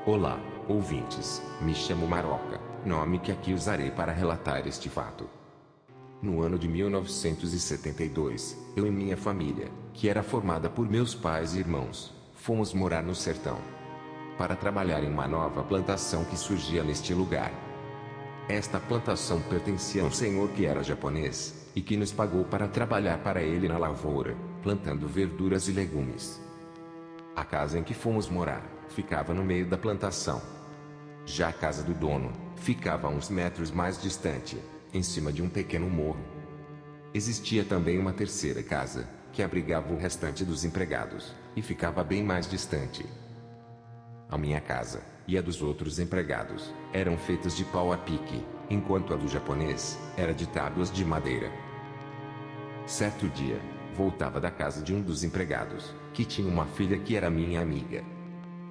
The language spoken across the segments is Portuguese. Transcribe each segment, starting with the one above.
Olá, ouvintes, me chamo Maroca, nome que aqui usarei para relatar este fato. No ano de 1972, eu e minha família, que era formada por meus pais e irmãos, fomos morar no sertão para trabalhar em uma nova plantação que surgia neste lugar. Esta plantação pertencia a um senhor que era japonês, e que nos pagou para trabalhar para ele na lavoura, plantando verduras e legumes. A casa em que fomos morar ficava no meio da plantação. Já a casa do dono ficava a uns metros mais distante, em cima de um pequeno morro. Existia também uma terceira casa, que abrigava o restante dos empregados, e ficava bem mais distante. A minha casa, e a dos outros empregados, eram feitas de pau a pique, enquanto a do japonês era de tábuas de madeira. Certo dia, voltava da casa de um dos empregados, que tinha uma filha que era minha amiga.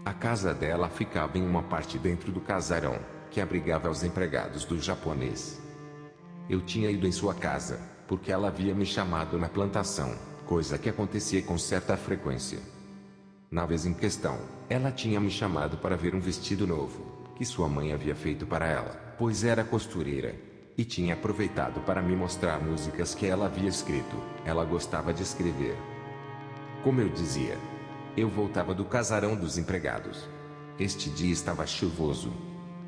A casa dela ficava em uma parte dentro do casarão, que abrigava os empregados do japonês. Eu tinha ido em sua casa, porque ela havia me chamado na plantação, coisa que acontecia com certa frequência. Na vez em questão, ela tinha me chamado para ver um vestido novo, que sua mãe havia feito para ela, pois era costureira, e tinha aproveitado para me mostrar músicas que ela havia escrito. Ela gostava de escrever. Como eu dizia, eu voltava do casarão dos empregados. Este dia estava chuvoso,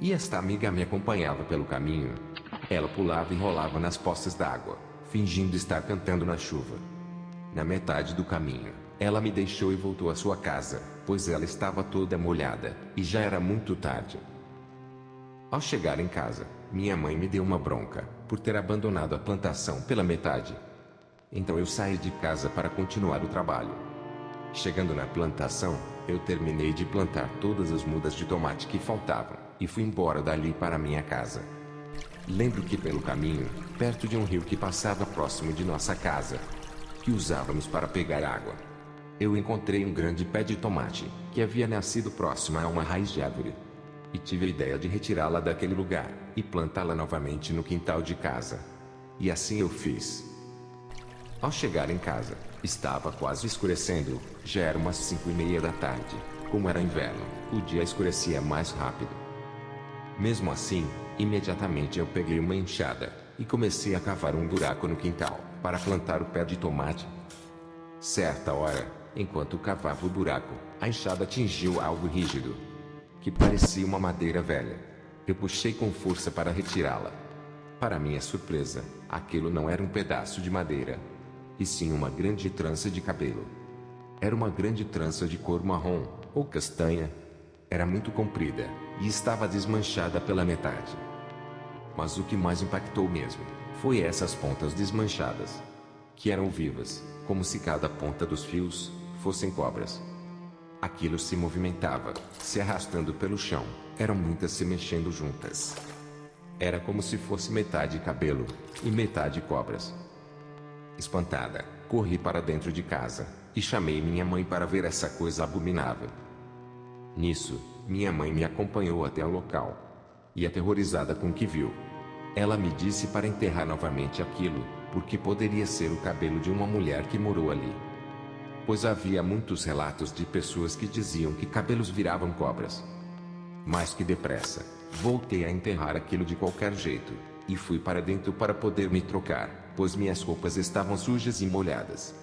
e esta amiga me acompanhava pelo caminho. Ela pulava e rolava nas poças d'água, fingindo estar cantando na chuva. Na metade do caminho, ela me deixou e voltou à sua casa, pois ela estava toda molhada, e já era muito tarde. Ao chegar em casa, minha mãe me deu uma bronca, por ter abandonado a plantação pela metade. Então eu saí de casa para continuar o trabalho. Chegando na plantação, eu terminei de plantar todas as mudas de tomate que faltavam, e fui embora dali para minha casa. Lembro que pelo caminho, perto de um rio que passava próximo de nossa casa, que usávamos para pegar água, eu encontrei um grande pé de tomate, que havia nascido próximo a uma raiz de árvore. E tive a ideia de retirá-la daquele lugar, e plantá-la novamente no quintal de casa. E assim eu fiz. Ao chegar em casa, estava quase escurecendo, já era umas 5:30 da tarde. Como era inverno, o dia escurecia mais rápido. Mesmo assim, imediatamente eu peguei uma enxada, e comecei a cavar um buraco no quintal, para plantar o pé de tomate. Certa hora, enquanto cavava o buraco, a enxada atingiu algo rígido, que parecia uma madeira velha. Eu puxei com força para retirá-la. Para minha surpresa, aquilo não era um pedaço de madeira, e sim uma grande trança de cabelo. Era uma grande trança de cor marrom, ou castanha. Era muito comprida, e estava desmanchada pela metade. Mas o que mais impactou mesmo, foi essas pontas desmanchadas, que eram vivas, como se cada ponta dos fios fossem cobras. Aquilo se movimentava, se arrastando pelo chão, eram muitas se mexendo juntas. Era como se fosse metade cabelo, e metade cobras. Espantada, corri para dentro de casa, e chamei minha mãe para ver essa coisa abominável. Nisso, minha mãe me acompanhou até o local. E aterrorizada com o que viu, ela me disse para enterrar novamente aquilo, porque poderia ser o cabelo de uma mulher que morou ali. Pois havia muitos relatos de pessoas que diziam que cabelos viravam cobras. Mas que depressa, voltei a enterrar aquilo de qualquer jeito, e fui para dentro para poder me trocar, pois minhas roupas estavam sujas e molhadas.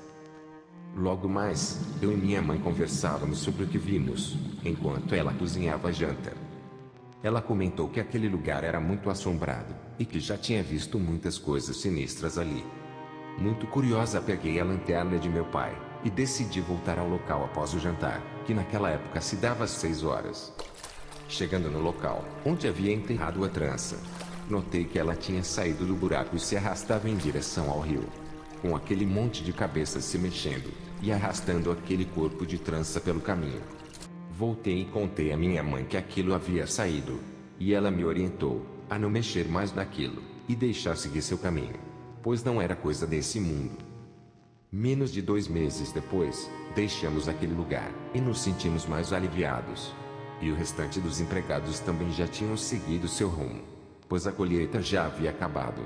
Logo mais, eu e minha mãe conversávamos sobre o que vimos, enquanto ela cozinhava a janta. Ela comentou que aquele lugar era muito assombrado, e que já tinha visto muitas coisas sinistras ali. Muito curiosa, peguei a lanterna de meu pai, e decidi voltar ao local após o jantar, que naquela época se dava às 6 horas. Chegando no local, onde havia enterrado a trança, notei que ela tinha saído do buraco e se arrastava em direção ao rio, com aquele monte de cabeças se mexendo, e arrastando aquele corpo de trança pelo caminho. Voltei e contei à minha mãe que aquilo havia saído, e ela me orientou a não mexer mais naquilo, e deixar seguir seu caminho, pois não era coisa desse mundo. Menos de 2 meses depois, deixamos aquele lugar, e nos sentimos mais aliviados. E o restante dos empregados também já tinham seguido seu rumo, pois a colheita já havia acabado.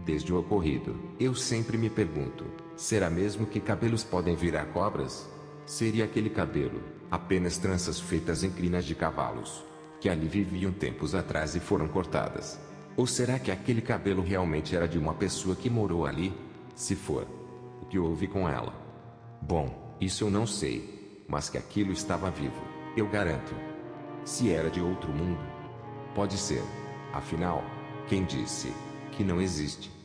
Desde o ocorrido, eu sempre me pergunto, será mesmo que cabelos podem virar cobras? Seria aquele cabelo Apenas tranças feitas em crinas de cavalos, que ali viviam tempos atrás e foram cortadas. Ou será que aquele cabelo realmente era de uma pessoa que morou ali? Se for, o que houve com ela? Bom, isso eu não sei, mas que aquilo estava vivo, eu garanto. Se era de outro mundo? Pode ser. Afinal, quem disse que não existe?